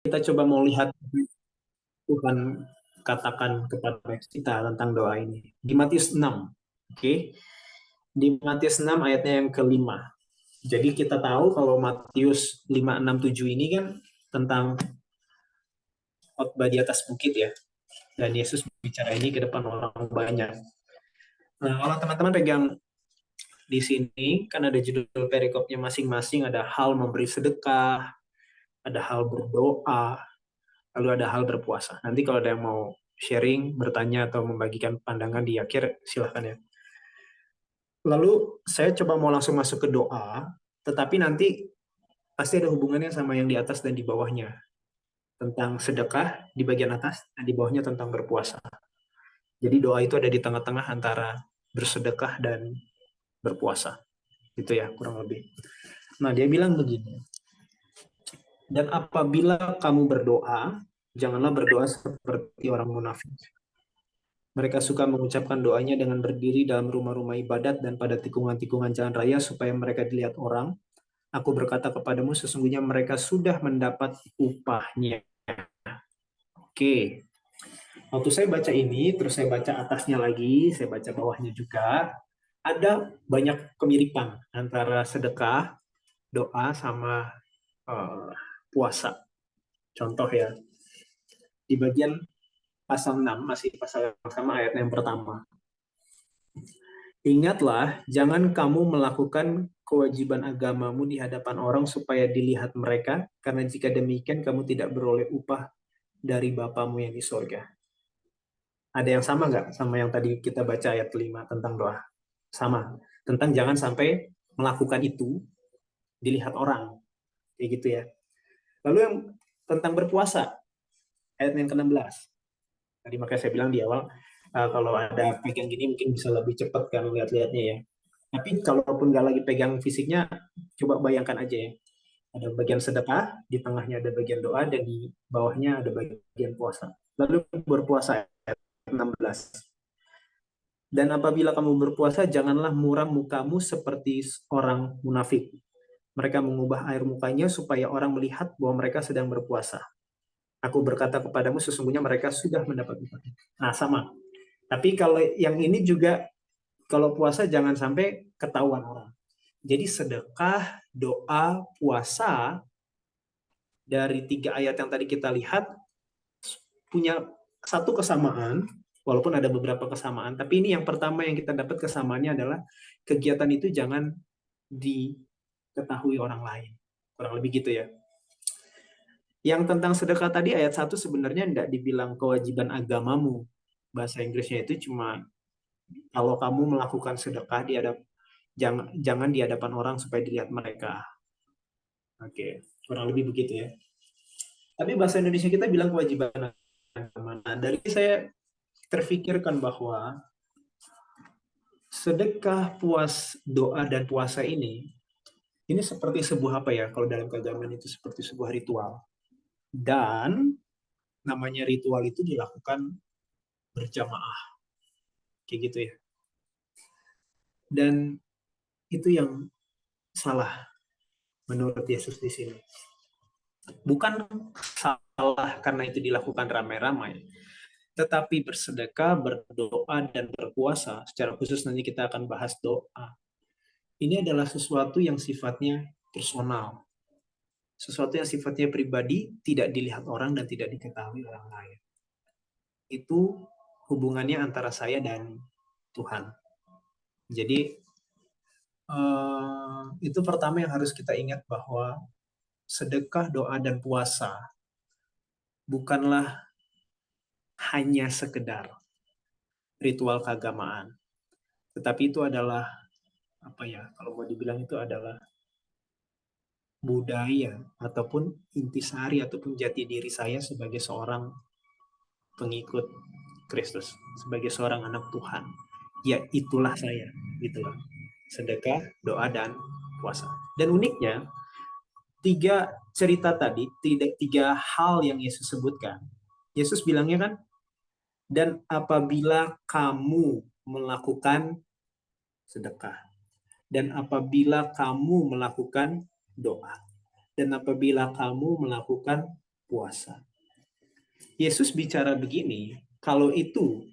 kita coba mau lihat Tuhan katakan kepada kita tentang doa ini. Di Matius 6, oke? Di Matius 6 ayatnya yang kelima. Jadi kita tahu kalau Matius 5, 6, 7 ini kan tentang khotbah di atas bukit ya. Dan Yesus bicara ini ke depan orang banyak. Nah, kalau teman-teman pegang di sini, kan ada judul perikopnya masing-masing, ada hal memberi sedekah, ada hal berdoa, lalu ada hal berpuasa. Nanti kalau ada yang mau sharing, bertanya, atau membagikan pandangan di akhir, silahkan ya. Lalu saya coba mau langsung masuk ke doa, tetapi nanti pasti ada hubungannya sama yang di atas dan di bawahnya. Tentang sedekah di bagian atas, dan di bawahnya tentang berpuasa. Jadi doa itu ada di tengah-tengah antara bersedekah dan berpuasa. Gitu ya, kurang lebih. Nah, dia bilang begini. Dan apabila kamu berdoa, janganlah berdoa seperti orang munafik. Mereka suka mengucapkan doanya dengan berdiri dalam rumah-rumah ibadat dan pada tikungan-tikungan jalan raya supaya mereka dilihat orang. Aku berkata kepadamu, sesungguhnya mereka sudah mendapat upahnya. Oke, waktu saya baca ini, terus saya baca atasnya lagi, saya baca bawahnya juga, ada banyak kemiripan antara sedekah, doa, sama eh, puasa. Contoh ya, di bagian pasal 6, masih pasal yang sama ayat yang pertama. Ingatlah, jangan kamu melakukan kewajiban agamamu di hadapan orang supaya dilihat mereka, karena jika demikian kamu tidak beroleh upah dari Bapamu yang di sorga. Ada yang sama nggak sama yang tadi kita baca ayat 5 tentang doa? Sama. Tentang jangan sampai melakukan itu dilihat orang. Kayak gitu ya. Lalu yang tentang berpuasa, ayat yang ke-16. Tadi makanya saya bilang di awal, kalau ada pegang gini mungkin bisa lebih cepat kan lihat-lihatnya ya. Tapi kalaupun nggak lagi pegang fisiknya, coba bayangkan aja ya. Ada bagian sedekah, di tengahnya ada bagian doa, dan di bawahnya ada bagian puasa. Lalu berpuasa ayat 16. Dan apabila kamu berpuasa, janganlah muram mukamu seperti orang munafik. Mereka mengubah air mukanya supaya orang melihat bahwa mereka sedang berpuasa. Aku berkata kepadamu, sesungguhnya mereka sudah mendapat upah. Nah, sama. Tapi kalau yang ini juga, kalau puasa jangan sampai ketahuan orang. Jadi sedekah, doa, puasa, dari 3 ayat yang tadi kita lihat, punya satu kesamaan, walaupun ada beberapa kesamaan, tapi ini yang pertama yang kita dapat kesamaannya adalah kegiatan itu jangan diketahui orang lain. Kurang lebih gitu ya. Yang tentang sedekah tadi ayat 1 sebenarnya tidak dibilang kewajiban agamamu. Bahasa Inggrisnya itu cuma kalau kamu melakukan sedekah jangan di hadapan orang supaya dilihat mereka. Oke, kurang lebih begitu ya. Tapi bahasa Indonesia kita bilang kewajiban agama. Nah, dari saya terfikirkan bahwa sedekah, doa dan puasa ini seperti sebuah apa ya? Kalau dalam keagamaan itu seperti sebuah ritual. Dan namanya ritual itu dilakukan berjamaah, kayak gitu ya. Dan itu yang salah menurut Yesus di sini. Bukan salah karena itu dilakukan ramai-ramai, tetapi bersedekah, berdoa, dan berpuasa, secara khusus nanti kita akan bahas doa. Ini adalah sesuatu yang sifatnya personal. Sesuatu yang sifatnya pribadi, tidak dilihat orang dan tidak diketahui orang lain. Itu hubungannya antara saya dan Tuhan. Jadi itu pertama yang harus kita ingat bahwa sedekah, doa, dan puasa bukanlah hanya sekedar ritual keagamaan, tetapi itu adalah apa ya? Kalau mau dibilang itu adalah budaya ataupun intisari ataupun jati diri saya sebagai seorang pengikut Kristus, sebagai seorang anak Tuhan. Ya itulah saya, itulah sedekah, doa, dan puasa. Dan uniknya, 3 cerita tadi, tidak 3 hal yang Yesus sebutkan. Yesus bilangnya kan, dan apabila kamu melakukan sedekah, dan apabila kamu melakukan doa, dan apabila kamu melakukan puasa. Yesus bicara begini, kalau itu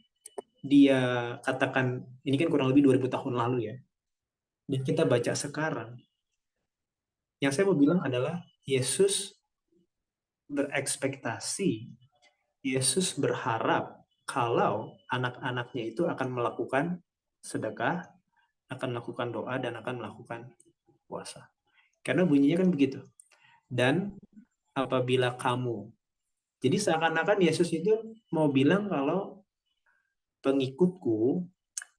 dia katakan, ini kan kurang lebih 2000 tahun lalu ya, dan kita baca sekarang, yang saya mau bilang adalah Yesus berekspektasi, Yesus berharap kalau anak-anaknya itu akan melakukan sedekah, akan melakukan doa, dan akan melakukan puasa. Karena bunyinya kan begitu. Dan apabila kamu, jadi seakan-akan Yesus itu mau bilang kalau pengikutku,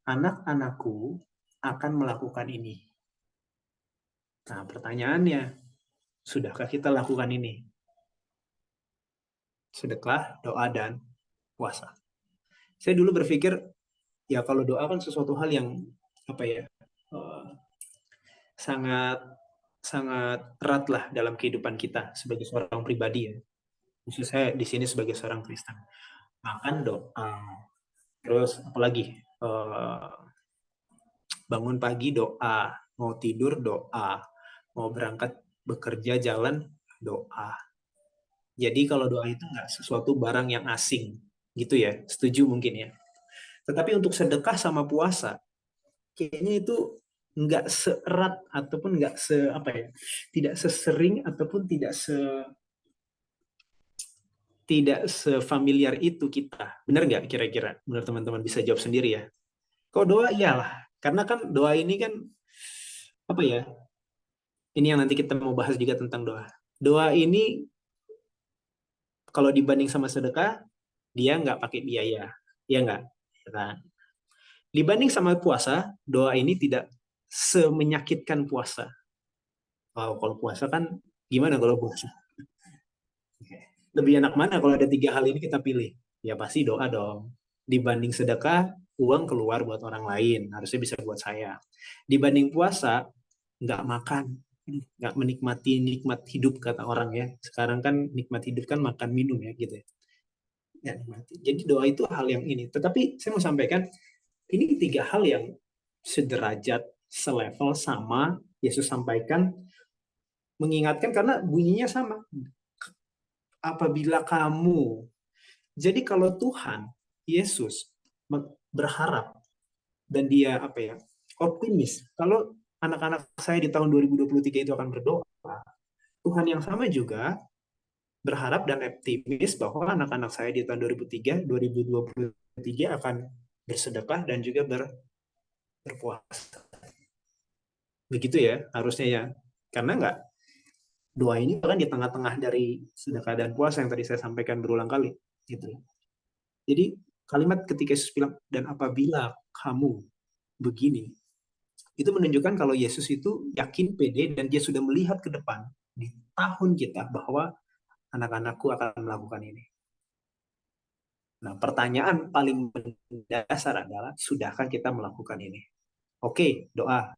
anak-anakku akan melakukan ini. Nah, pertanyaannya, sudahkah kita lakukan ini? Sedekah, doa, dan puasa. Saya dulu berpikir, ya kalau doa kan sesuatu hal yang apa ya, sangat sangat erat lah dalam kehidupan kita sebagai seorang pribadi ya. Khusus saya di sini sebagai seorang Kristen. Makan doa, terus apalagi bangun pagi doa, mau tidur doa, mau berangkat bekerja jalan doa. Jadi kalau doa itu nggak sesuatu barang yang asing, gitu ya. Setuju mungkin ya. Tetapi untuk sedekah sama puasa, kayaknya itu nggak seerat ataupun nggak se apa ya, tidak sesering ataupun tidak sefamiliar itu kita. Benar nggak kira-kira? Menurut teman-teman bisa jawab sendiri ya. Kalau doa iyalah, karena kan doa ini kan apa ya? Ini yang nanti kita mau bahas juga tentang doa. Doa ini kalau dibanding sama sedekah, dia nggak pakai biaya, ya nggak? Ya kan? Dibanding sama puasa, doa ini tidak semenyakitkan puasa. Wow, kalau puasa kan gimana kalau puasa? Lebih enak mana kalau ada tiga hal ini kita pilih? Ya pasti doa dong. Dibanding sedekah, uang keluar buat orang lain. Harusnya bisa buat saya. Dibanding puasa, nggak makan. Nggak menikmati nikmat hidup kata orang ya. Sekarang kan nikmat hidup kan makan minum ya gitu ya. Ya, nikmati. Jadi doa itu hal yang ini. Tetapi saya mau sampaikan, ini tiga hal yang sederajat, selevel sama Yesus sampaikan, mengingatkan karena bunyinya sama. Apabila kamu, jadi kalau Tuhan, Yesus berharap dan dia apa ya, optimis kalau anak-anak saya di tahun 2023 itu akan berdoa, Tuhan yang sama juga berharap dan optimis bahwa anak-anak saya di tahun 2023 akan bersedekah dan juga berpuasa. Begitu ya harusnya ya. Karena nggak, doa ini kan di tengah-tengah dari sedekah dan puasa yang tadi saya sampaikan berulang kali gitu. Jadi kalimat ketika Yesus bilang dan apabila kamu begini, itu menunjukkan kalau Yesus itu yakin, pede, dan dia sudah melihat ke depan di tahun kita bahwa anak-anakku akan melakukan ini. Nah, pertanyaan paling mendasar adalah, sudahkah kita melakukan ini? Oke, doa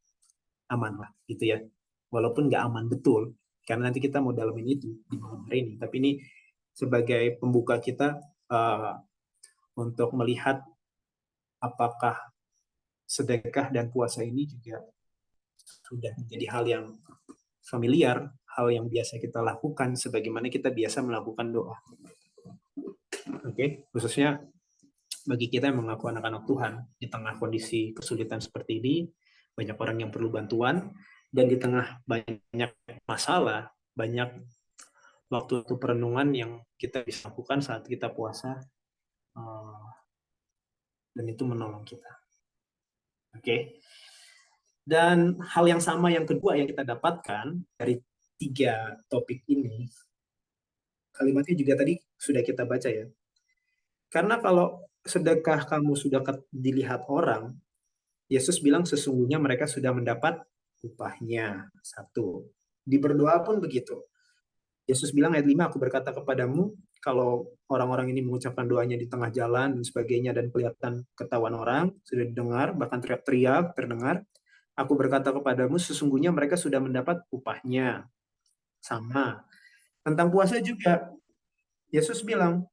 aman lah, gitu ya. Walaupun nggak aman betul, karena nanti kita mau dalamin itu di malam hari ini. Tapi ini sebagai pembuka kita untuk melihat apakah sedekah dan puasa ini juga sudah menjadi hal yang familiar, hal yang biasa kita lakukan, sebagaimana kita biasa melakukan doa. Oke, khususnya bagi kita yang mengaku anak-anak Tuhan di tengah kondisi kesulitan seperti ini, banyak orang yang perlu bantuan, dan di tengah banyak masalah, banyak waktu perenungan yang kita bisa lakukan saat kita puasa, dan itu menolong kita. Oke. Dan hal yang sama yang kedua yang kita dapatkan dari tiga topik ini, kalimatnya juga tadi sudah kita baca ya. Karena kalau sedekah kamu sudah dilihat orang, Yesus bilang sesungguhnya mereka sudah mendapat upahnya. Satu. Di berdoa pun begitu. Yesus bilang ayat 5, aku berkata kepadamu, kalau orang-orang ini mengucapkan doanya di tengah jalan dan sebagainya dan kelihatan ketahuan orang, sudah didengar, bahkan teriak-teriak terdengar, aku berkata kepadamu, sesungguhnya mereka sudah mendapat upahnya. Sama. Tentang puasa juga, Yesus bilang,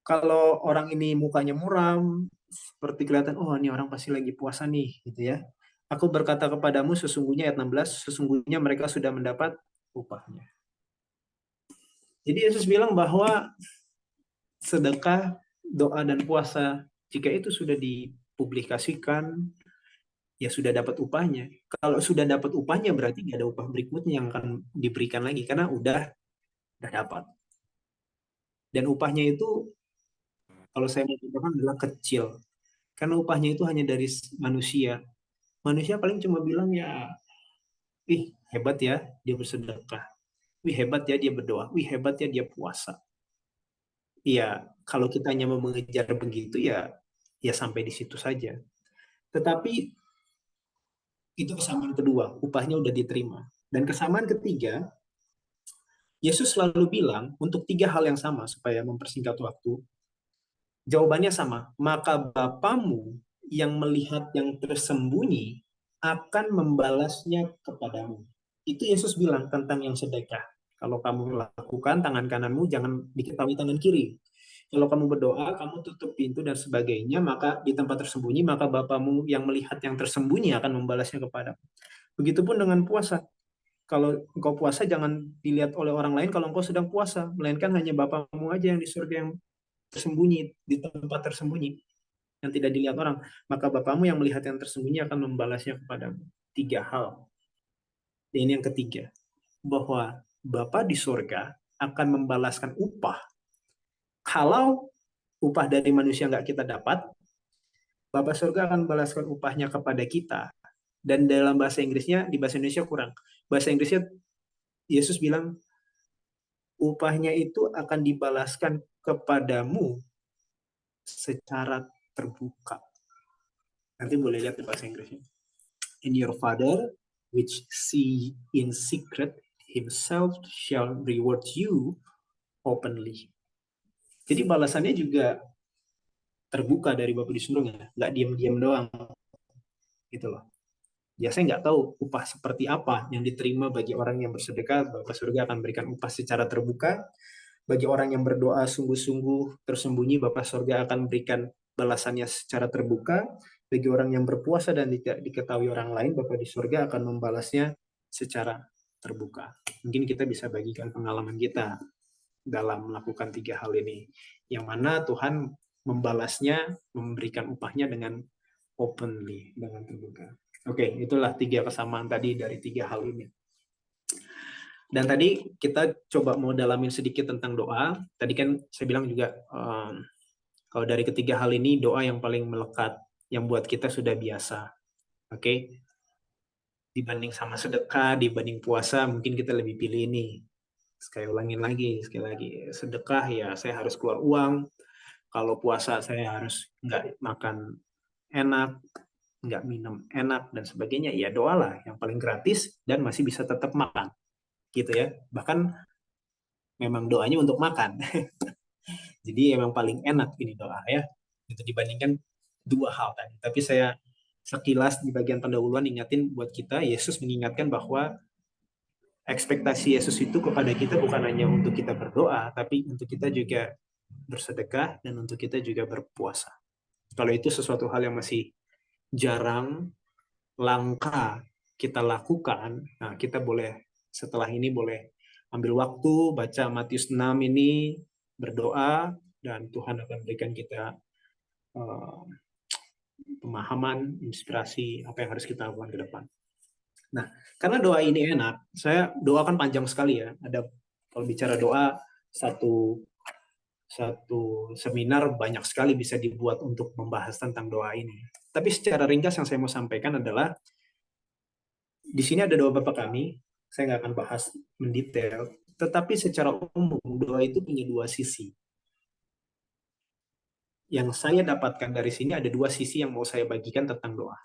kalau orang ini mukanya muram, seperti kelihatan, oh ini orang pasti lagi puasa nih, gitu ya. Aku berkata kepadamu, sesungguhnya ayat 16, sesungguhnya mereka sudah mendapat upahnya. Jadi Yesus bilang bahwa sedekah, doa, dan puasa, jika itu sudah dipublikasikan, ya sudah dapat upahnya. Kalau sudah dapat upahnya berarti nggak ada upah berikutnya yang akan diberikan lagi, karena udah dapat. Dan upahnya itu, kalau saya mau katakan, adalah kecil. Karena upahnya itu hanya dari manusia. Manusia paling cuma bilang ya, ih hebat ya dia bersedekah. Wih hebat ya dia berdoa. Wih hebat ya dia puasa. Iya, kalau kita hanya mau mengejar begitu ya, ya sampai di situ saja. Tetapi itu kesamaan kedua, upahnya udah diterima. Dan kesamaan ketiga, Yesus selalu bilang untuk tiga hal yang sama supaya mempersingkat waktu. Jawabannya sama, maka Bapamu yang melihat yang tersembunyi akan membalasnya kepadamu. Itu Yesus bilang tentang yang sedekah. Kalau kamu lakukan, tangan kananmu jangan diketahui tangan kiri. Kalau kamu berdoa, kamu tutup pintu dan sebagainya, maka di tempat tersembunyi, maka Bapamu yang melihat yang tersembunyi akan membalasnya kepadamu. Begitupun dengan puasa. Kalau engkau puasa, jangan dilihat oleh orang lain kalau engkau sedang puasa, melainkan hanya Bapamu aja yang di surga yang tersembunyi, di tempat tersembunyi, yang tidak dilihat orang. Maka Bapamu yang melihat yang tersembunyi akan membalasnya kepadamu. Tiga hal. Dan ini yang ketiga, bahwa Bapa di surga akan membalaskan upah. Kalau upah dari manusia nggak kita dapat, Bapak surga akan membalaskan upahnya kepada kita. Dan dalam bahasa Inggrisnya, di bahasa Indonesia kurang. Bahasa Inggrisnya, Yesus bilang, upahnya itu akan dibalaskan kepadamu secara terbuka. Nanti boleh lihat di bahasa Inggrisnya. And your Father, which see in secret, himself shall reward you openly. Jadi balasannya juga terbuka dari Bapak di surga, nggak diam-diam doang, gitu loh. Ya saya nggak tahu upah seperti apa yang diterima bagi orang yang bersedekah. Bapak surga akan berikan upah secara terbuka. Bagi orang yang berdoa sungguh-sungguh tersembunyi, Bapak surga akan berikan balasannya secara terbuka. Bagi orang yang berpuasa dan tidak diketahui orang lain, Bapak di surga akan membalasnya secara terbuka. Mungkin kita bisa bagikan pengalaman kita dalam melakukan tiga hal ini. Yang mana Tuhan membalasnya, memberikan upahnya dengan openly, dengan terbuka. Oke, itulah tiga kesamaan tadi dari tiga hal ini. Dan tadi kita coba mau dalamin sedikit tentang doa. Tadi kan saya bilang juga, kalau dari ketiga hal ini, doa yang paling melekat, yang buat kita sudah biasa. Oke, dibanding sama sedekah, dibanding puasa, mungkin kita lebih pilih ini. Sekali sekali lagi. Sedekah ya saya harus keluar uang. Kalau puasa saya harus nggak makan enak, nggak minum enak, dan sebagainya. Ya doalah yang paling gratis dan masih bisa tetap makan. Gitu ya. Bahkan memang doanya untuk makan. Jadi emang paling enak ini doa ya. Itu dibandingkan dua hal tadi. Tapi saya sekilas di bagian pendahuluan ingatin buat kita, Yesus mengingatkan bahwa ekspektasi Yesus itu kepada kita bukan hanya untuk kita berdoa, tapi untuk kita juga bersedekah dan untuk kita juga berpuasa. Kalau itu sesuatu hal yang masih jarang, langka kita lakukan, nah kita boleh setelah ini boleh ambil waktu baca Matius 6 ini, berdoa, dan Tuhan akan berikan kita uh, pemahaman, inspirasi apa yang harus kita lakukan ke depan. Nah, karena doa ini enak, saya doakan panjang sekali ya. Ada kalau bicara doa satu satu seminar banyak sekali bisa dibuat untuk membahas tentang doa ini. Tapi secara ringkas yang saya mau sampaikan adalah di sini ada doa Bapa kami, saya nggak akan bahas mendetail, tetapi secara umum doa itu punya dua sisi. Yang saya dapatkan dari sini ada dua sisi yang mau saya bagikan tentang doa.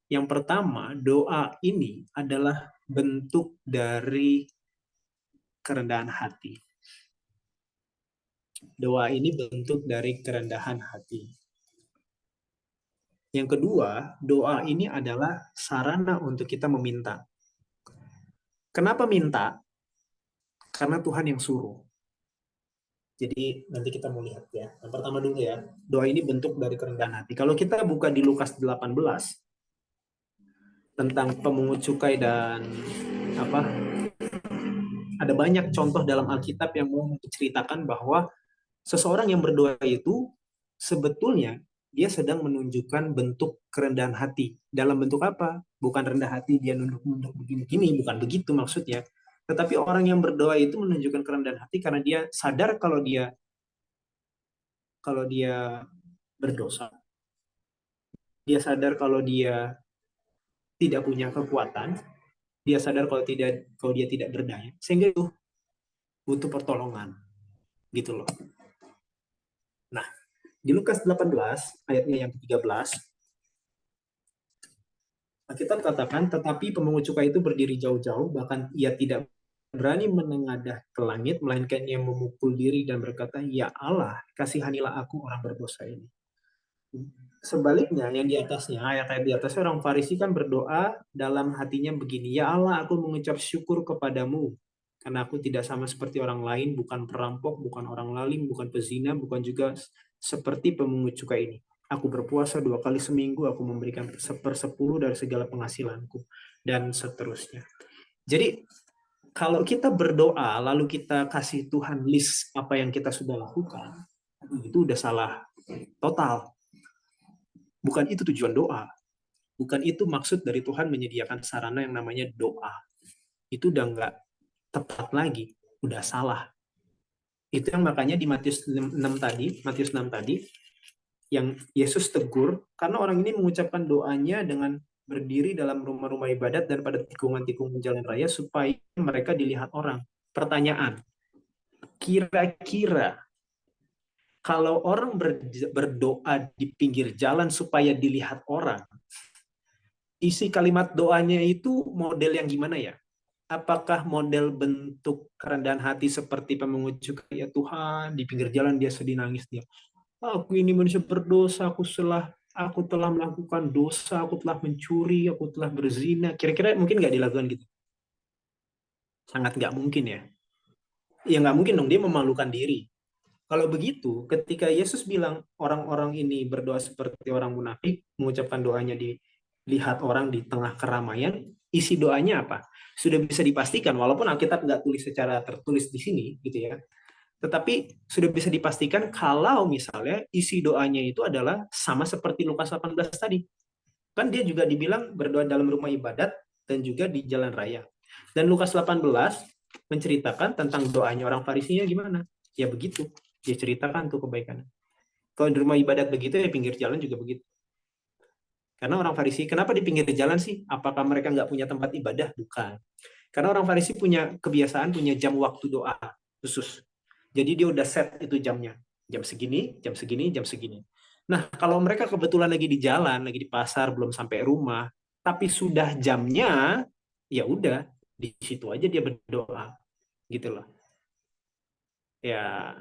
Yang pertama, doa ini adalah bentuk dari kerendahan hati. Doa ini bentuk dari kerendahan hati. Yang kedua, doa ini adalah sarana untuk kita meminta. Kenapa minta? Karena Tuhan yang suruh. Jadi nanti kita mau lihat ya. Yang pertama dulu ya, doa ini bentuk dari kerendahan hati. Kalau kita buka di Lukas 18 tentang pemungut cukai dan apa Ada banyak contoh dalam Alkitab yang mau menceritakan bahwa seseorang yang berdoa itu sebetulnya dia sedang menunjukkan bentuk kerendahan hati. Dalam bentuk apa? Bukan rendah hati dia nunduk-nunduk begini-gini, bukan begitu maksudnya. Tetapi orang yang berdoa itu menunjukkan kerendahan hati karena dia sadar kalau dia berdosa. Dia sadar kalau dia tidak punya kekuatan, dia sadar kalau dia tidak berdaya, sehingga itu butuh pertolongan, gitu loh. Nah, di Lukas 18 ayatnya yang ke-13, Alkitab katakan, tetapi pemungut cukai itu berdiri jauh-jauh, bahkan ia tidak berani menengadah ke langit, melainkan ia memukul diri dan berkata, Ya Allah, kasihanilah aku orang berdosa ini. Sebaliknya, yang di atasnya, ayat-ayat di atasnya, orang Farisi kan berdoa dalam hatinya begini, Ya Allah, aku mengucap syukur kepadamu, karena aku tidak sama seperti orang lain, bukan perampok, bukan orang lalim, bukan pezina, bukan juga seperti pemungut cukai ini. Aku berpuasa 2 kali seminggu, aku memberikan 1/10 dari segala penghasilanku, dan seterusnya. Jadi, kalau kita berdoa, lalu kita kasih Tuhan list apa yang kita sudah lakukan, itu udah salah total. Bukan itu tujuan doa. Bukan itu maksud dari Tuhan menyediakan sarana yang namanya doa. Itu udah nggak tepat lagi, udah salah. Itu yang makanya di Matius 6 tadi, yang Yesus tegur, karena orang ini mengucapkan doanya dengan berdiri dalam rumah-rumah ibadat dan pada tikungan-tikungan jalan raya supaya mereka dilihat orang. Pertanyaan, kira-kira kalau orang berdoa di pinggir jalan supaya dilihat orang, isi kalimat doanya itu model yang gimana ya? Apakah model bentuk kerendahan hati seperti pemungut cukai, ya Tuhan, di pinggir jalan dia sedih nangis dia. Aku ini manusia berdosa, aku telah melakukan dosa, aku telah mencuri, aku telah berzina. Kira-kira mungkin nggak dilakukan gitu? Sangat nggak mungkin ya. Ya nggak mungkin dong, dia memalukan diri. Kalau begitu, ketika Yesus bilang orang-orang ini berdoa seperti orang munafik, mengucapkan doanya dilihat orang di tengah keramaian, isi doanya apa? Sudah bisa dipastikan, walaupun Alkitab nggak tulis secara tertulis di sini, gitu ya. Tetapi sudah bisa dipastikan kalau misalnya isi doanya itu adalah sama seperti Lukas 18 tadi. Kan dia juga dibilang berdoa dalam rumah ibadat dan juga di jalan raya. Dan Lukas 18 menceritakan tentang doanya orang Farisinya gimana. Ya begitu. Dia ceritakan tuh kebaikan. Kalau di rumah ibadat begitu, ya pinggir jalan juga begitu. Karena orang Farisi, kenapa di pinggir jalan sih? Apakah mereka nggak punya tempat ibadah? Bukan. Karena orang Farisi punya kebiasaan, punya jam waktu doa khusus. Jadi dia udah set itu jamnya. Jam segini, jam segini, jam segini. Nah, kalau mereka kebetulan lagi di jalan, lagi di pasar, belum sampai rumah, tapi sudah jamnya, ya udah, di situ aja dia berdoa. Gitu loh. Ya,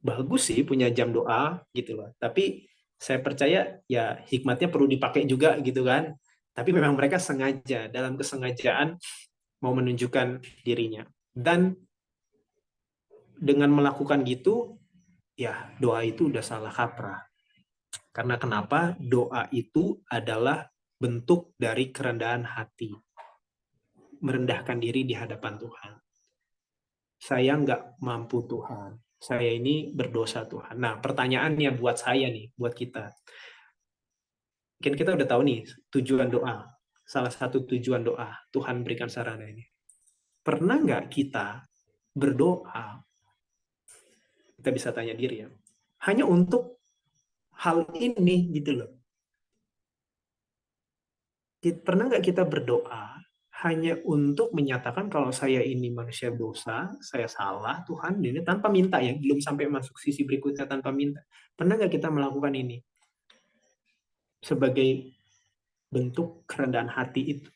bagus sih punya jam doa gitu loh. Tapi saya percaya ya hikmatnya perlu dipakai juga gitu kan. Tapi memang mereka sengaja, dalam kesengajaan mau menunjukkan dirinya. Dan dengan melakukan gitu, ya doa itu udah salah kaprah. Karena kenapa? Doa itu adalah bentuk dari kerendahan hati. Merendahkan diri di hadapan Tuhan. Saya nggak mampu Tuhan. Saya ini berdosa Tuhan. Nah, pertanyaannya buat saya nih, buat kita. Mungkin kita udah tahu nih tujuan doa. Salah satu tujuan doa, Tuhan berikan sarana ini. Pernah nggak kita berdoa, kita bisa tanya diri ya, hanya untuk hal ini gitu loh. Pernah nggak kita berdoa hanya untuk menyatakan kalau saya ini manusia dosa, saya salah, Tuhan ini tanpa minta ya, belum sampai masuk sisi berikutnya tanpa minta. Pernah nggak kita melakukan ini sebagai bentuk kerendahan hati itu?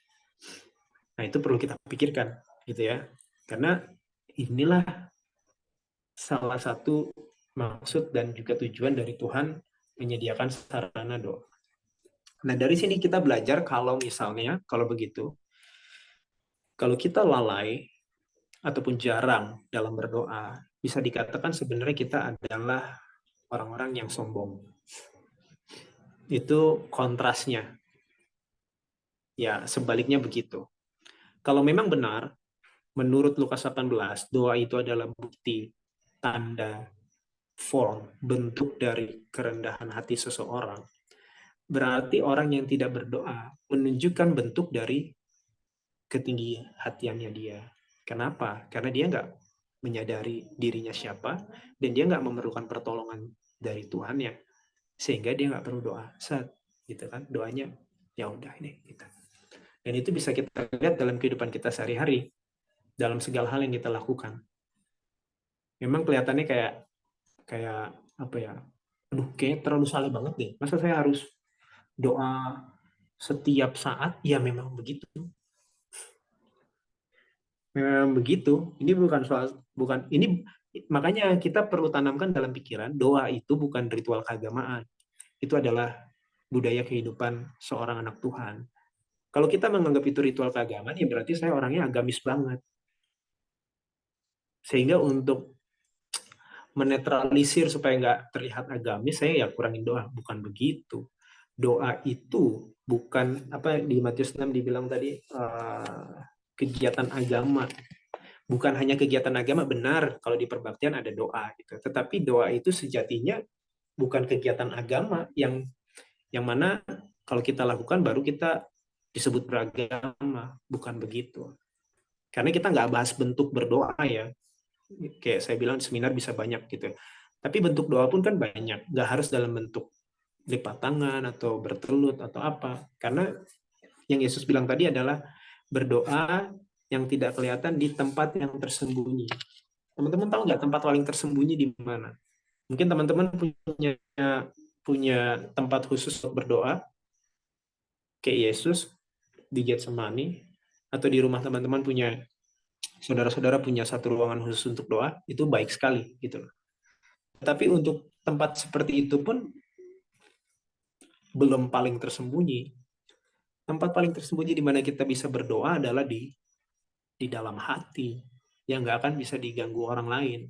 Nah itu perlu kita pikirkan gitu ya, karena inilah salah satu maksud dan juga tujuan dari Tuhan menyediakan sarana doa. Nah dari sini kita belajar kalau misalnya kalau begitu, kalau kita lalai ataupun jarang dalam berdoa, bisa dikatakan sebenarnya kita adalah orang-orang yang sombong. Itu kontrasnya. Ya, sebaliknya begitu. Kalau memang benar, menurut Lukas 18, doa itu adalah bukti, tanda, form, bentuk dari kerendahan hati seseorang. Berarti orang yang tidak berdoa menunjukkan bentuk dari ketinggi hatiannya dia. Kenapa? Karena dia nggak menyadari dirinya siapa, dan dia nggak memerlukan pertolongan dari Tuhannya, sehingga dia nggak perlu doa. Gitu kan, doanya ya udah ini gitu. Dan itu bisa kita lihat dalam kehidupan kita sehari-hari, dalam segala hal yang kita lakukan. Memang kelihatannya kayak kayak apa ya? Aduh, kayak terlalu saleh banget nih. Masa saya harus doa setiap saat? Ya memang begitu. Memang begitu. Ini bukan soal bukan ini makanya kita perlu tanamkan dalam pikiran doa itu bukan ritual keagamaan. Itu adalah budaya kehidupan seorang anak Tuhan. Kalau kita menganggap itu ritual keagamaan, ya berarti saya orangnya agamis banget. Sehingga untuk menetralisir supaya nggak terlihat agamis, saya ya kurangin doa. Bukan begitu. Doa itu bukan apa di Matius 6 dibilang tadi kegiatan agama. Bukan hanya kegiatan agama, benar kalau di perbaktian ada doa gitu. Tetapi doa itu sejatinya bukan kegiatan agama yang mana kalau kita lakukan baru kita disebut beragama, bukan begitu. Karena kita nggak bahas bentuk berdoa ya. Kayak saya bilang seminar bisa banyak gitu. Tapi bentuk doa pun kan banyak, nggak harus dalam bentuk lipat tangan atau bertelut atau apa. Karena yang Yesus bilang tadi adalah berdoa yang tidak kelihatan di tempat yang tersembunyi. Teman-teman tahu nggak tempat paling tersembunyi di mana? Mungkin teman-teman punya punya tempat khusus untuk berdoa, kayak Yesus di Getsemani, atau di rumah teman-teman punya saudara-saudara punya satu ruangan khusus untuk doa, itu baik sekali gitu loh. Tapi untuk tempat seperti itu pun belum paling tersembunyi. Tempat paling tersembunyi di mana kita bisa berdoa adalah di dalam hati, yang nggak akan bisa diganggu orang lain.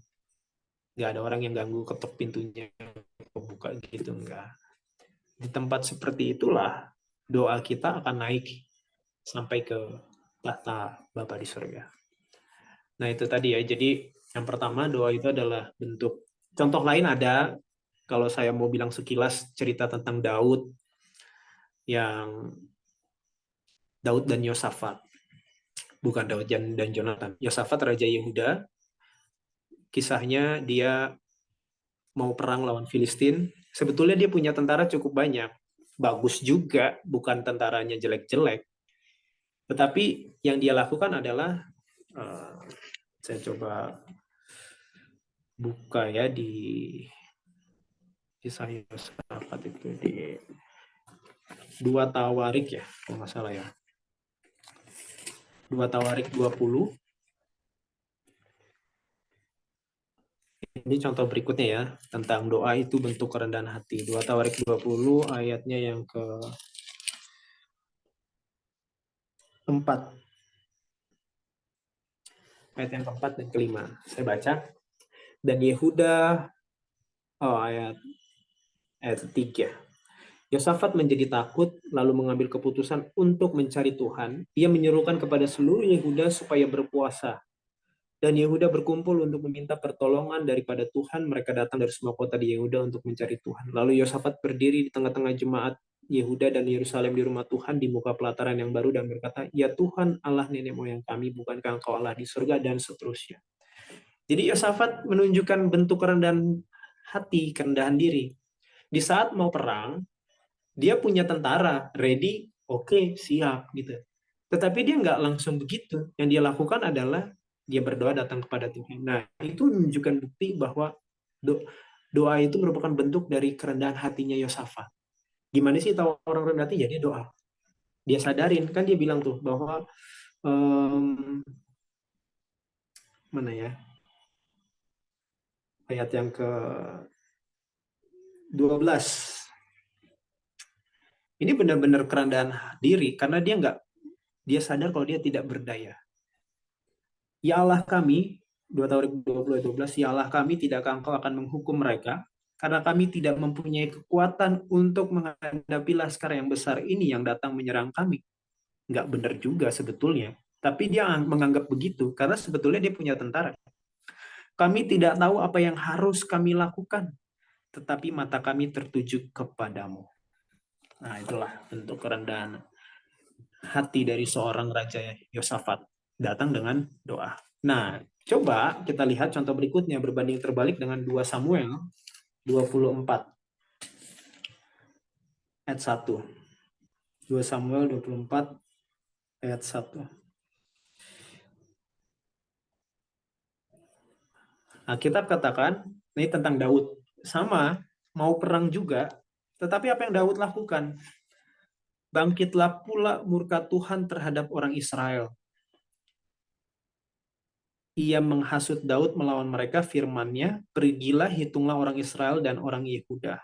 Nggak ada orang yang ganggu ketok pintunya, buka gitu, nggak. Di tempat seperti itulah doa kita akan naik sampai ke tahta Bapa di surga. Nah itu tadi ya, jadi yang pertama doa itu adalah bentuk. Contoh lain ada, kalau saya mau bilang sekilas cerita tentang yang Daud dan Yosafat. Bukan Daud dan Jonathan. Yosafat Raja Yehuda, kisahnya dia mau perang lawan Filistin. Sebetulnya dia punya tentara cukup banyak. Bagus juga, bukan tentaranya jelek-jelek. Tetapi yang dia lakukan adalah, saya coba buka ya di kisah Yosafat itu di 2 Tawarik ya, kalau nggak salah ya. 2 Tawarik 20. Ini contoh berikutnya ya, tentang doa itu bentuk kerendahan hati. 2 Tawarik 20 ayatnya yang keempat. Ayat yang keempat dan kelima. Saya baca. Dan Yehuda, ayat 3. Yosafat menjadi takut, lalu mengambil keputusan untuk mencari Tuhan. Ia menyerukan kepada seluruh Yehuda supaya berpuasa. Dan Yehuda berkumpul untuk meminta pertolongan daripada Tuhan. Mereka datang dari semua kota di Yehuda untuk mencari Tuhan. Lalu Yosafat berdiri di tengah-tengah jemaat Yehuda dan Yerusalem di rumah Tuhan di muka pelataran yang baru dan berkata, "Ya Tuhan Allah nenek moyang kami, bukankah Engkau Allah di surga?" dan seterusnya. Jadi Yosafat menunjukkan bentuk kerendahan hati, kerendahan diri. Di saat mau perang, dia punya tentara, ready, oke, siap gitu. Tetapi dia nggak langsung begitu. Yang dia lakukan adalah dia berdoa datang kepada Tuhan. Nah, itu menunjukkan bukti bahwa doa itu merupakan bentuk dari kerendahan hatinya Yosafat. Gimana sih tahu orang rendah hati? Ya dia doa. Dia sadarin, kan dia bilang tuh bahwa mana ya? Ayat yang ke 12. Ini benar-benar kerendahan diri karena dia sadar kalau dia tidak berdaya. Ya Allah kami, 2 Tawarik 20 ayat 12, ya Allah kami, tidakkah Engkau akan menghukum mereka? Karena kami tidak mempunyai kekuatan untuk menghadapi laskar yang besar ini yang datang menyerang kami. Nggak benar juga sebetulnya. Tapi dia menganggap begitu karena sebetulnya dia punya tentara. Kami tidak tahu apa yang harus kami lakukan, tetapi mata kami tertuju kepadamu. Nah, itulah bentuk kerendahan hati dari seorang Raja Yosafat. Datang dengan doa. Nah, coba kita lihat contoh berikutnya berbanding terbalik dengan 2 Samuel 24 ayat 1. 2 Samuel 24 ayat 1. Nah, kita katakan ini tentang Daud. Sama, mau perang juga, tetapi apa yang Daud lakukan? Bangkitlah pula murka Tuhan terhadap orang Israel. Ia menghasut Daud melawan mereka, firman-Nya, pergilah, hitunglah orang Israel dan orang Yehuda.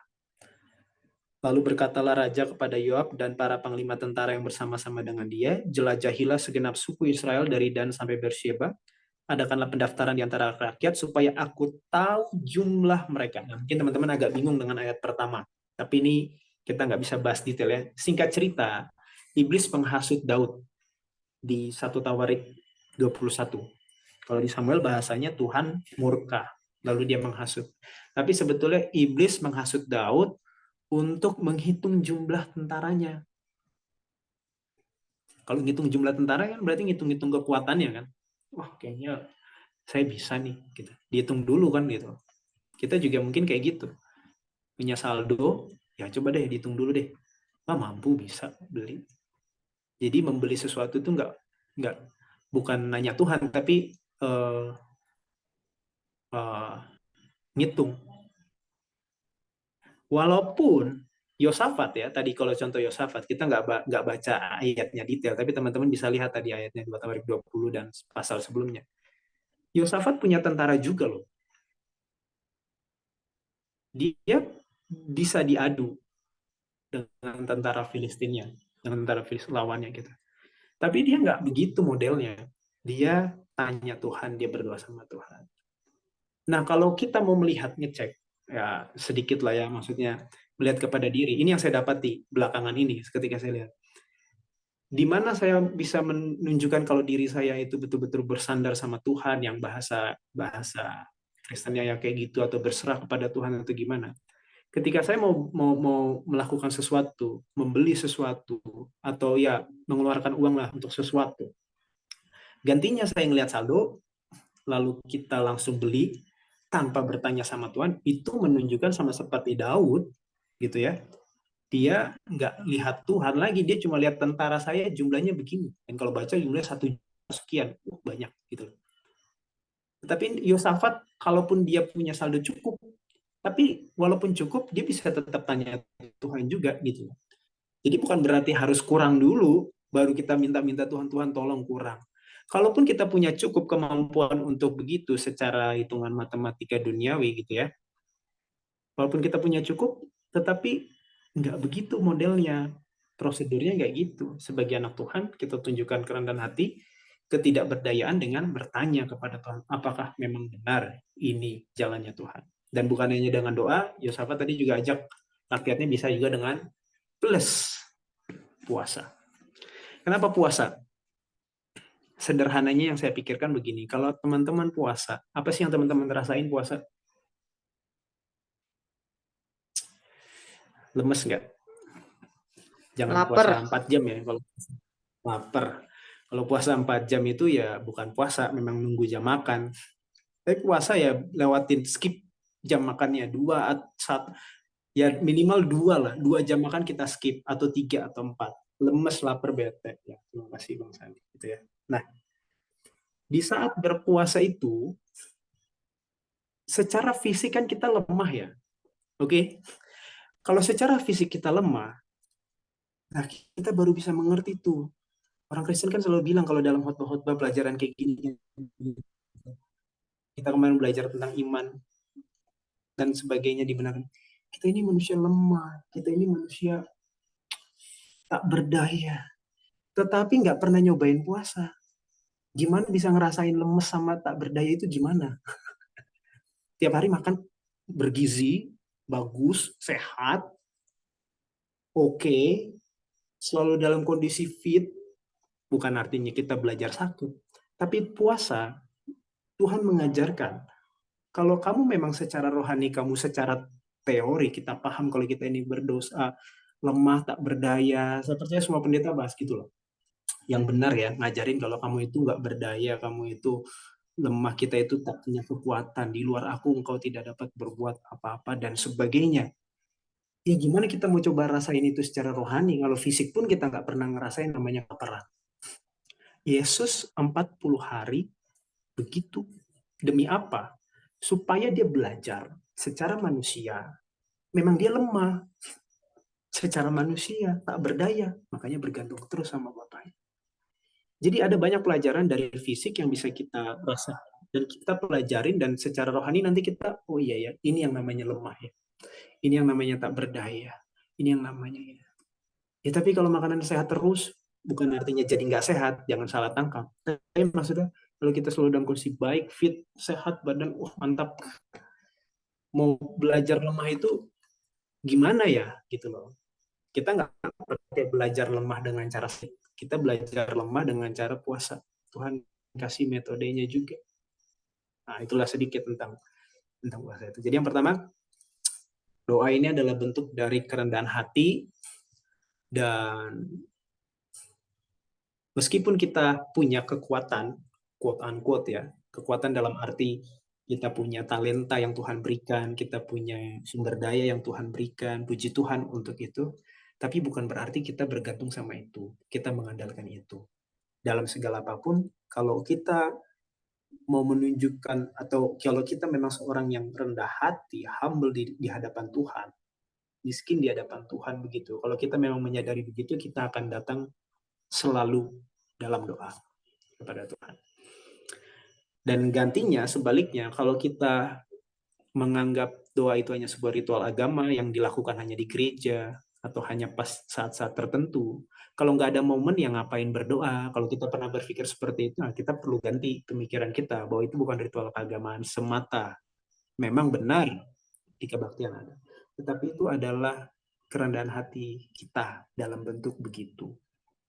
Lalu berkatalah raja kepada Yoab dan para panglima tentara yang bersama-sama dengan dia, jelajahilah segenap suku Israel dari Dan sampai Beersheba, adakanlah pendaftaran di antara rakyat supaya aku tahu jumlah mereka. Nah, mungkin teman-teman agak bingung dengan ayat pertama, tapi ini kita nggak bisa bahas detail ya. Singkat cerita, iblis menghasut Daud di 1 Tawarik 21. Kalau di Samuel bahasanya Tuhan murka, lalu dia menghasut. Tapi sebetulnya iblis menghasut Daud untuk menghitung jumlah tentaranya. Kalau ngitung jumlah tentara kan berarti ngitung-ngitung kekuatannya kan. Wah, kayaknya saya bisa nih gitu. Dihitung dulu kan gitu. Kita juga mungkin kayak gitu. Punya saldo, ya coba deh dihitung dulu deh. Ah, mampu bisa beli. Jadi membeli sesuatu itu nggak bukan nanya Tuhan tapi uh, uh, ngitung. Walaupun Yosafat ya, tadi kalau contoh Yosafat, kita nggak baca ayatnya detail, tapi teman-teman bisa lihat tadi ayatnya 2 Tawarik 20 dan pasal sebelumnya. Yosafat punya tentara juga loh. Dia bisa diadu dengan tentara Filistinnya, dengan tentara Filistin lawannya gitu. Tapi dia nggak begitu modelnya. Dia tanya Tuhan, dia berdoa sama Tuhan. Nah, kalau kita mau melihat, ngecek, ya sedikit lah ya, maksudnya melihat kepada diri. Ini yang saya dapati belakangan ini ketika saya lihat. Di mana saya bisa menunjukkan kalau diri saya itu betul-betul bersandar sama Tuhan, yang bahasa bahasa Kristennya ya kayak gitu, atau berserah kepada Tuhan atau gimana. Ketika saya mau melakukan sesuatu, membeli sesuatu, atau ya mengeluarkan uang lah untuk sesuatu, gantinya saya ngelihat saldo, lalu kita langsung beli tanpa bertanya sama Tuhan, itu menunjukkan sama seperti Daud, gitu ya. Dia nggak lihat Tuhan lagi, dia cuma lihat tentara saya jumlahnya begini. Dan kalau baca jumlahnya 1 juta sekian, banyak gitu. Tapi Yosafat, kalaupun dia punya saldo cukup, tapi walaupun cukup, dia bisa tetap tanya Tuhan juga gitu. Jadi bukan berarti harus kurang dulu, baru kita minta-minta Tuhan, Tuhan tolong kurang. Kalaupun kita punya cukup kemampuan untuk begitu secara hitungan matematika duniawi gitu ya, walaupun kita punya cukup, tetapi nggak begitu modelnya. Prosedurnya nggak gitu. Sebagai anak Tuhan, kita tunjukkan kerendahan hati, ketidakberdayaan dengan bertanya kepada Tuhan, apakah memang benar ini jalannya Tuhan. Dan bukan hanya dengan doa, Yosafat tadi juga ajak rakyatnya bisa juga dengan plus puasa. Kenapa puasa? Sederhananya yang saya pikirkan begini, kalau teman-teman puasa, apa sih yang teman-teman rasain puasa? Lemes nggak? Jangan puasa Lapar. 4 jam ya, kalau lapar. Kalau puasa 4 jam itu ya bukan puasa, memang nunggu jam makan. Tapi puasa ya lewatin, skip jam makannya, 2, 1, ya minimal 2 lah, 2 jam makan kita skip, atau 3 atau 4. Lemes, lapar, bete. Ya, terima kasih Bang Sandi. Gitu ya. Nah, di saat berpuasa itu, secara fisik kan kita lemah ya. Oke? Okay? Kalau secara fisik kita lemah, nah kita baru bisa mengerti tuh. Orang Kristen kan selalu bilang kalau dalam khotbah-khotbah pelajaran kayak gini, kita kemarin belajar tentang iman dan sebagainya dibenarkan. Kita ini manusia lemah, kita ini manusia tak berdaya, tetapi nggak pernah nyobain puasa. Gimana bisa ngerasain lemes sama tak berdaya itu gimana? Tiap hari makan bergizi, bagus, sehat, oke, selalu dalam kondisi fit, bukan artinya kita belajar sakit. Tapi puasa, Tuhan mengajarkan, kalau kamu memang secara rohani, kamu secara teori, kita paham kalau kita ini berdosa, lemah, tak berdaya. Saya percaya semua pendeta bahas gitu loh. Yang benar ya, ngajarin kalau kamu itu nggak berdaya, kamu itu lemah, kita itu tak punya kekuatan, di luar aku engkau tidak dapat berbuat apa-apa, dan sebagainya. Ya gimana kita mau coba rasain itu secara rohani, kalau fisik pun kita nggak pernah ngerasain namanya kelaparan. Yesus 40 hari begitu. Demi apa? Supaya dia belajar secara manusia. Memang dia lemah. Secara manusia, tak berdaya. Makanya bergantung terus sama Bapaknya. Jadi ada banyak pelajaran dari fisik yang bisa kita rasa. Dan kita pelajarin dan secara rohani nanti kita, oh iya ya, ini yang namanya lemah ya. Ini yang namanya tak berdaya. Ini yang namanya ya. Ya tapi kalau makanan sehat terus, bukan artinya jadi nggak sehat, jangan salah tangkap. Tapi maksudnya kalau kita selalu dalam kondisi baik, fit, sehat, badan, wah mantap. Mau belajar lemah itu gimana ya gitu loh. Kita nggak pakai belajar lemah dengan cara fit. Kita belajar lemah dengan cara puasa. Tuhan kasih metodenya juga. Nah, itulah sedikit tentang puasa itu. Jadi yang pertama, doa ini adalah bentuk dari kerendahan hati, dan meskipun kita punya kekuatan, quote unquote ya, kekuatan dalam arti kita punya talenta yang Tuhan berikan, kita punya sumber daya yang Tuhan berikan, puji Tuhan untuk itu, tapi bukan berarti kita bergantung sama itu, kita mengandalkan itu. Dalam segala apapun, kalau kita mau menunjukkan, atau kalau kita memang seorang yang rendah hati, humble di hadapan Tuhan, miskin di hadapan Tuhan begitu. Kalau kita memang menyadari begitu, kita akan datang selalu dalam doa kepada Tuhan. Dan gantinya, sebaliknya, kalau kita menganggap doa itu hanya sebuah ritual agama yang dilakukan hanya di gereja, atau hanya pas saat-saat tertentu, kalau nggak ada momen yang ngapain berdoa, kalau kita pernah berpikir seperti itu, nah kita perlu ganti pemikiran kita, bahwa itu bukan ritual keagamaan semata. Memang benar di kebaktian ada. Tetapi itu adalah kerendahan hati kita dalam bentuk begitu.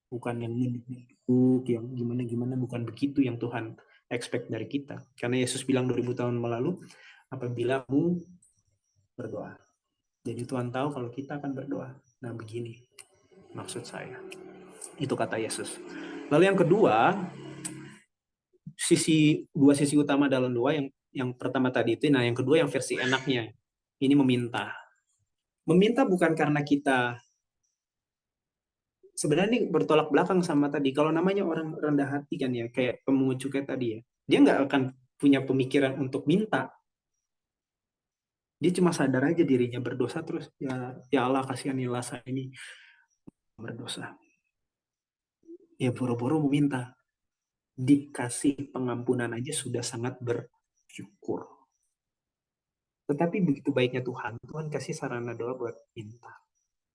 Bukan yang nunduk, yang gimana-gimana, bukan begitu yang Tuhan expect dari kita. Karena Yesus bilang 2000 tahun lalu, apabila kamu berdoa. Jadi Tuhan tahu kalau kita akan berdoa. Nah begini maksud saya. Itu kata Yesus. Lalu yang kedua, dua sisi utama dalam doa, yang pertama tadi itu, nah yang kedua yang versi enaknya. Ini meminta. Meminta bukan karena kita, sebenarnya ini bertolak belakang sama tadi. Kalau namanya orang rendah hati kan ya, kayak pemungut cukai tadi ya, dia nggak akan punya pemikiran untuk minta. Dia cuma sadar aja dirinya berdosa, terus ya Allah kasihanilah saya ini berdosa. Ya boro-boro meminta. Dikasih pengampunan aja sudah sangat bersyukur. Tetapi begitu baiknya Tuhan, Tuhan kasih sarana doa buat minta.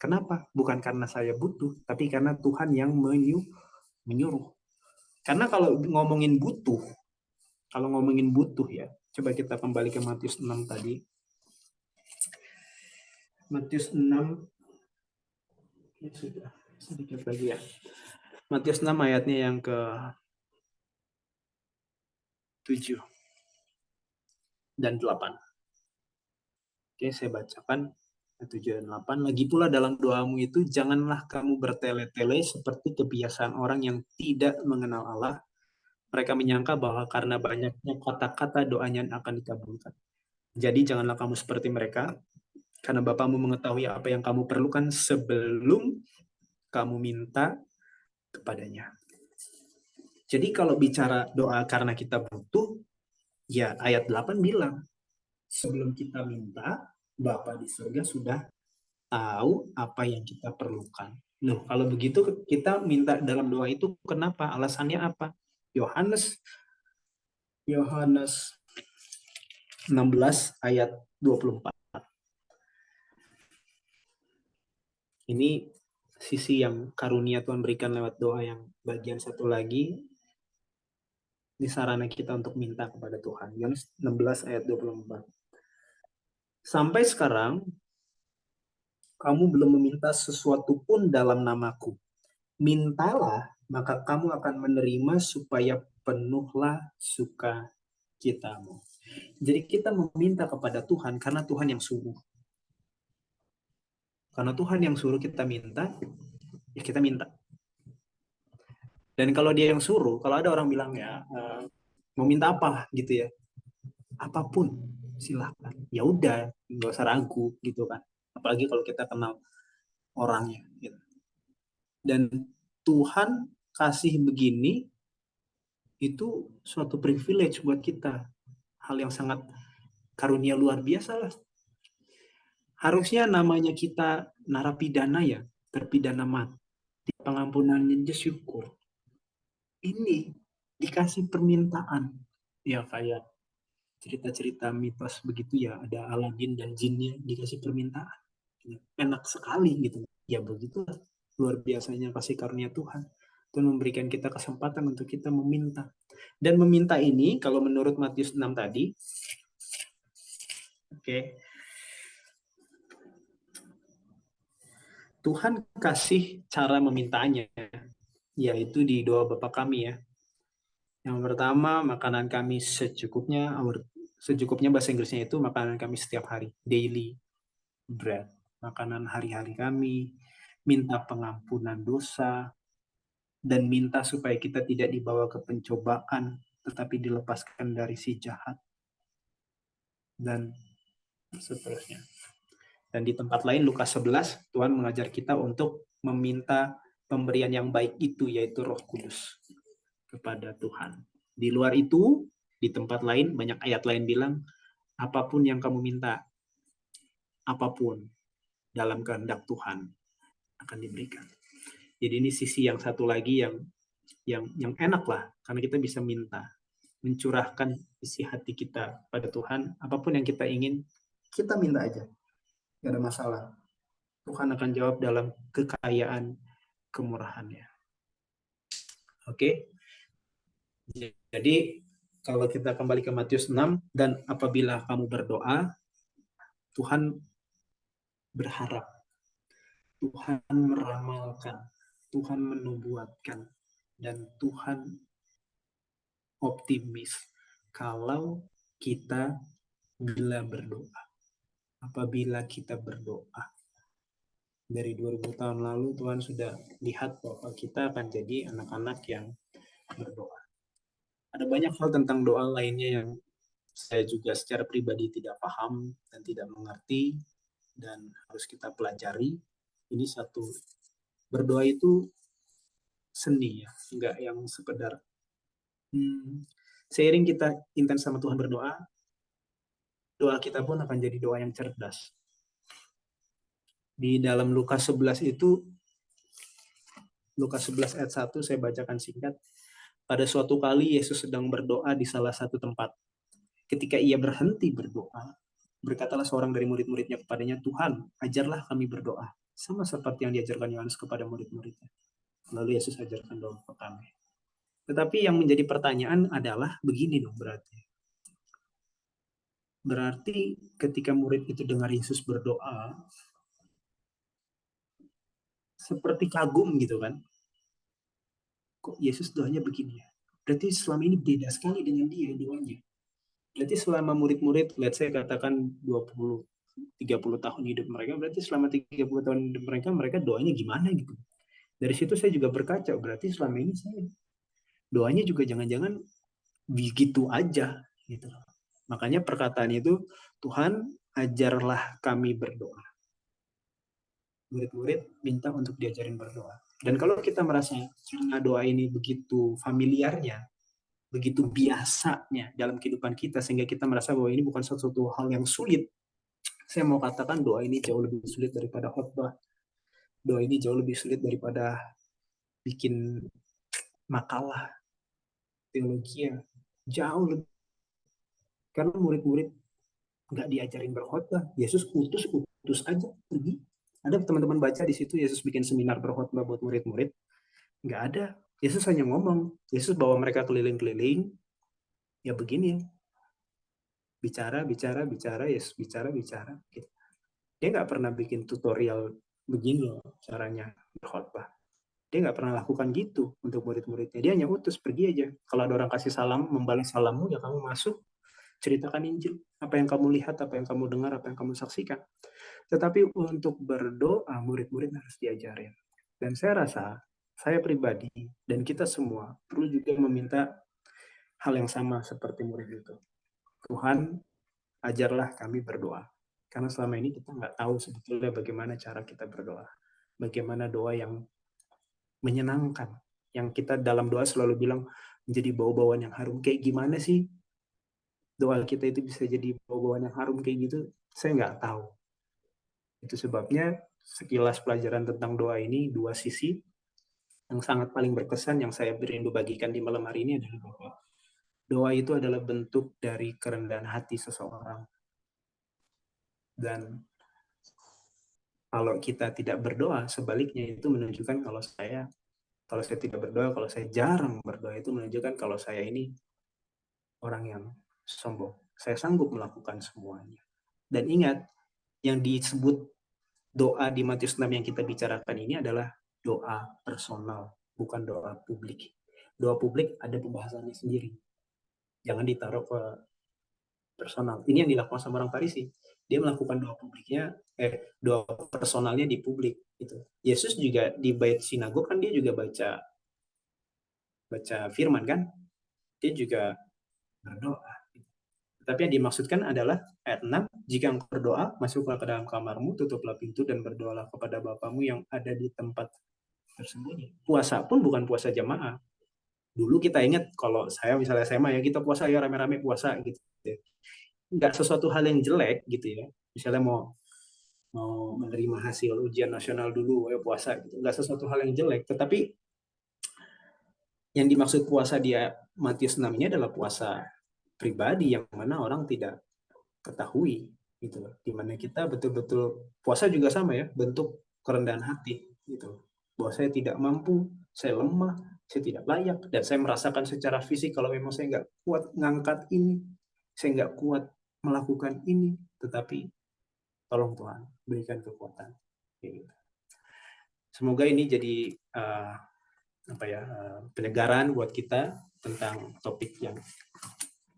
Kenapa? Bukan karena saya butuh, tapi karena Tuhan yang menyuruh. Karena kalau ngomongin butuh ya, coba kita kembali ke Matius 6 tadi. Matius 6, ya sudah, sedikit lagi ya. Matius 6 ayatnya yang ke 7 dan 8. Oke, saya bacakan 7 dan 8. Lagi pula dalam doamu itu, janganlah kamu bertele-tele seperti kebiasaan orang yang tidak mengenal Allah. Mereka menyangka bahwa karena banyaknya kata-kata doanya akan dikabulkan. Jadi janganlah kamu seperti mereka, karena Bapamu mengetahui apa yang kamu perlukan sebelum kamu minta kepadanya. Jadi kalau bicara doa karena kita butuh, ya ayat 8 bilang, sebelum kita minta, Bapa di surga sudah tahu apa yang kita perlukan. Loh, kalau begitu kita minta dalam doa itu kenapa? Alasannya apa? Yohanes Yohanes 16 ayat 24. Ini sisi yang karunia Tuhan berikan lewat doa yang bagian satu lagi. Ini sarana kita untuk minta kepada Tuhan. Yohanes 16 ayat 24. Sampai sekarang kamu belum meminta sesuatu pun dalam namaku. Mintalah maka kamu akan menerima supaya penuhlah sukacitamu. Jadi kita meminta kepada Tuhan karena Tuhan yang suruh. Karena Tuhan yang suruh kita minta, ya kita minta. Dan kalau dia yang suruh, kalau ada orang bilang ya, mau minta apa gitu ya, apapun silahkan. Ya udah, nggak usah ragu gitu kan. Apalagi kalau kita kenal orangnya. Gitu. Dan Tuhan kasih begini itu suatu privilege buat kita. Hal yang sangat karunia luar biasa lah. Harusnya namanya kita narapidana ya, terpidana mati. Pengampunannya aja syukur. Ini dikasih permintaan. Ya kayak cerita-cerita mitos begitu ya, ada Aladin dan jinnya dikasih permintaan. Enak sekali gitu. Ya begitulah luar biasanya kasih karunia Tuhan. Tuhan memberikan kita kesempatan untuk kita meminta. Dan meminta ini kalau menurut Matius 6 tadi, oke, Tuhan kasih cara memintanya, yaitu di doa Bapa kami ya. Yang pertama, makanan kami secukupnya, secukupnya bahasa Inggrisnya itu makanan kami setiap hari, daily bread. Makanan hari-hari kami, minta pengampunan dosa, dan minta supaya kita tidak dibawa ke pencobaan, tetapi dilepaskan dari si jahat, dan seterusnya. Dan di tempat lain, Lukas 11, Tuhan mengajar kita untuk meminta pemberian yang baik itu, yaitu Roh Kudus kepada Tuhan. Di luar itu, di tempat lain, banyak ayat lain bilang, apapun yang kamu minta, apapun dalam kehendak Tuhan akan diberikan. Jadi ini sisi yang satu lagi yang enak lah, karena kita bisa minta, mencurahkan isi hati kita pada Tuhan, apapun yang kita ingin, kita minta aja, gak ada masalah. Tuhan akan jawab dalam kekayaan kemurahannya. Oke, jadi kalau kita kembali ke Matius 6, dan apabila kamu berdoa, Tuhan berharap, Tuhan meramalkan, Tuhan menubuatkan, dan Tuhan optimis kalau kita bila berdoa. Apabila kita berdoa, dari 2000 tahun lalu Tuhan sudah lihat bahwa kita akan jadi anak-anak yang berdoa. Ada banyak hal tentang doa lainnya yang saya juga secara pribadi tidak paham dan tidak mengerti dan harus kita pelajari. Ini satu, berdoa itu seni ya, enggak yang sekedar seiring kita intens sama Tuhan berdoa, doa kita pun akan jadi doa yang cerdas. Di dalam Lukas 11 itu, Lukas 11 ayat 1 saya bacakan singkat. Pada suatu kali Yesus sedang berdoa di salah satu tempat. Ketika ia berhenti berdoa, berkatalah seorang dari murid-muridnya kepadanya, Tuhan, ajarlah kami berdoa, sama seperti yang diajarkan Yohanes kepada murid-muridnya. Lalu Yesus ajarkan doa kepada kami. Tetapi yang menjadi pertanyaan adalah begini dong berarti. Berarti ketika murid itu dengar Yesus berdoa, seperti kagum gitu kan. Kok Yesus doanya begini ya? Berarti selama ini beda sekali dengan dia doanya. Berarti selama murid-murid, let's say katakan 20 30 tahun hidup mereka, berarti selama 30 tahun hidup mereka, mereka doanya gimana gitu. Dari situ saya juga berkaca, berarti selama ini saya doanya juga jangan-jangan begitu aja gitu. Makanya perkataan itu, Tuhan ajarlah kami berdoa. Murid-murid minta untuk diajarin berdoa. Dan kalau kita merasa karena doa ini begitu familiarnya, begitu biasanya dalam kehidupan kita, sehingga kita merasa bahwa ini bukan sesuatu hal yang sulit. Saya mau katakan doa ini jauh lebih sulit daripada khotbah. Doa ini jauh lebih sulit daripada bikin makalah teologi ya. Jauh lebih. Karena murid-murid nggak diajarin berkhotbah. Yesus utus aja pergi. Ada teman-teman baca di situ Yesus bikin seminar berkhotbah buat murid-murid. Nggak ada. Yesus hanya ngomong. Yesus bawa mereka keliling-keliling. Ya begini ya. Bicara, bicara, bicara. Yesus bicara, bicara. Gitu. Dia nggak pernah bikin tutorial begini loh caranya berkhotbah. Dia nggak pernah lakukan gitu untuk murid-muridnya. Dia hanya utus, pergi aja. Kalau ada orang kasih salam, membalas salammu, ya kamu masuk, ceritakan Injil. Apa yang kamu lihat, apa yang kamu dengar, apa yang kamu saksikan. Tetapi untuk berdoa, murid-murid harus diajarin. Dan saya rasa, saya pribadi, dan kita semua perlu juga meminta hal yang sama seperti murid itu. Tuhan, ajarlah kami berdoa. Karena selama ini kita nggak tahu sebetulnya bagaimana cara kita berdoa. Bagaimana doa yang menyenangkan. Yang kita dalam doa selalu bilang menjadi bau-bauan yang harum. Kayak gimana sih doa kita itu bisa jadi bau-bauan yang harum kayak gitu? Saya nggak tahu. Itu sebabnya sekilas pelajaran tentang doa ini, dua sisi yang sangat paling berkesan yang saya berindu bagikan di malam hari ini adalah bahwa doa itu adalah bentuk dari kerendahan hati seseorang. Dan kalau kita tidak berdoa, sebaliknya itu menunjukkan kalau saya tidak berdoa, kalau saya jarang berdoa, itu menunjukkan kalau saya ini orang yang sombong. Saya sanggup melakukan semuanya. Dan ingat, yang disebut doa di Matius 6 yang kita bicarakan ini adalah doa personal, bukan doa publik. Doa publik ada pembahasannya sendiri. Jangan ditaruh ke personal. Ini yang dilakukan sama orang Farisi. Dia melakukan doa publiknya, doa personalnya di publik. Gitu. Yesus juga di bait sinagog kan dia juga baca firman kan. Dia juga berdoa. Tapi yang dimaksudkan adalah ayat 6, jika engkau berdoa, masuklah ke dalam kamarmu, tutuplah pintu dan berdoalah kepada Bapamu yang ada di tempat tersembunyi. Puasa pun bukan puasa jamaah. Dulu kita ingat kalau saya misalnya SMA ya kita puasa ya rame-rame puasa gitu. Nggak sesuatu hal yang jelek gitu ya. Misalnya mau mau menerima hasil ujian nasional dulu ya puasa gitu. Nggak sesuatu hal yang jelek, tetapi yang dimaksud puasa dia Matius 6 ini adalah puasa pribadi yang mana orang tidak ketahui gitu loh. Dimana kita betul-betul puasa juga sama ya, bentuk kerendahan hati gitu. Bahwa saya tidak mampu, saya lemah, saya tidak layak, dan saya merasakan secara fisik kalau memang saya nggak kuat ngangkat ini, saya nggak kuat melakukan ini, tetapi tolong Tuhan berikan kekuatan. Gitu. Semoga ini jadi penyegaran buat kita tentang topik yang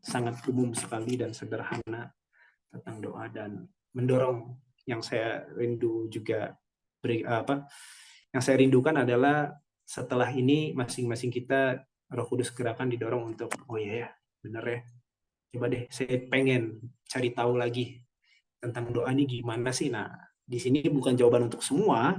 sangat umum sekali dan sederhana tentang doa, dan mendorong yang saya rindu juga yang saya rindukan adalah setelah ini masing-masing kita Roh Kudus gerakan didorong untuk oh iya ya bener ya, coba deh saya pengen cari tahu lagi tentang doa ini gimana sih. Nah di sini bukan jawaban untuk semua,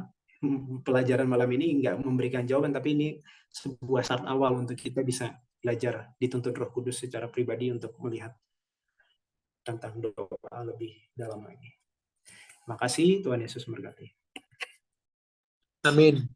pelajaran malam ini nggak memberikan jawaban, tapi ini sebuah start awal untuk kita bisa belajar dituntut Roh Kudus secara pribadi untuk melihat tentang doa lebih dalam lagi. Terima kasih, Tuhan Yesus memberkati. Amin.